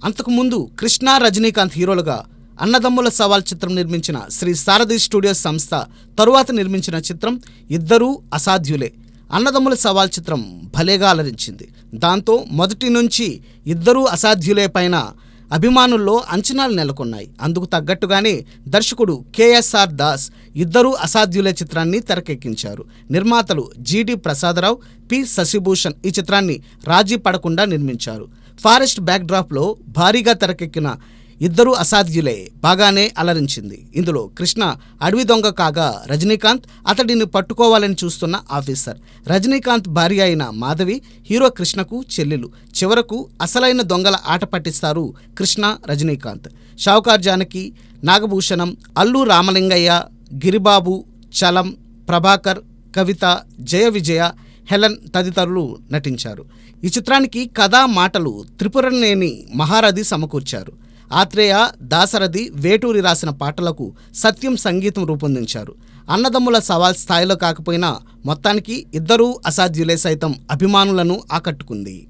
అంతకుముందు కృష్ణ, రజనీకాంత్ హీరోలుగా అన్నదమ్ముల సవాల్ చిత్రం నిర్మించిన శ్రీ సారథి స్టూడియోస్ సంస్థ తరువాత నిర్మించిన చిత్రం ఇద్దరూ అసాధ్యులే. అన్నదమ్ముల సవాల్ చిత్రం భలేగా అలరించింది. దాంతో మొదటి నుంచి ఇద్దరూ అసాధ్యులే పైన అభిమానుల్లో అంచనాలు నెలకొన్నాయి. అందుకు తగ్గట్టుగానే దర్శకుడు కేఎస్ఆర్ దాస్ ఇద్దరూ అసాధ్యులే చిత్రాన్ని తెరకెక్కించారు. నిర్మాతలు జిడి ప్రసాదరావు, పి శశిభూషణ్ ఈ చిత్రాన్ని రాజీ పడకుండా నిర్మించారు. ఫారెస్ట్ బ్యాక్డ్రాప్లో భారీగా తెరకెక్కిన ఇద్దరూ అసాధ్యులే బాగానే అలరించింది. ఇందులో కృష్ణ అడవి దొంగ కాగా రజనీకాంత్ అతడిని పట్టుకోవాలని చూస్తున్న ఆఫీసర్. రజనీకాంత్ భార్య అయిన మాధవి హీరో కృష్ణకు చెల్లెలు. చివరకు అసలైన దొంగల ఆట పట్టిస్తారు కృష్ణ, రజనీకాంత్. షావుకార్ జానకి, నాగభూషణం, అల్లు రామలింగయ్య, గిరిబాబు, చలం, ప్రభాకర్, కవిత, జయ విజయ, హెలెన్ తదితరులు నటించారు. ఈ చిత్రానికి కథా మాటలు త్రిపురనేని మహారథి సమకూర్చారు. ఆత్రేయ, దాశరథి, వేటూరి రాసిన పాటలకు సత్యం సంగీతం రూపొందించారు. అన్నదమ్ముల సవాల్ స్థాయిలో కాకపోయినా మొత్తానికి ఇద్దరూ అసాధ్యులే సైతం అభిమానులను ఆకట్టుకుంది.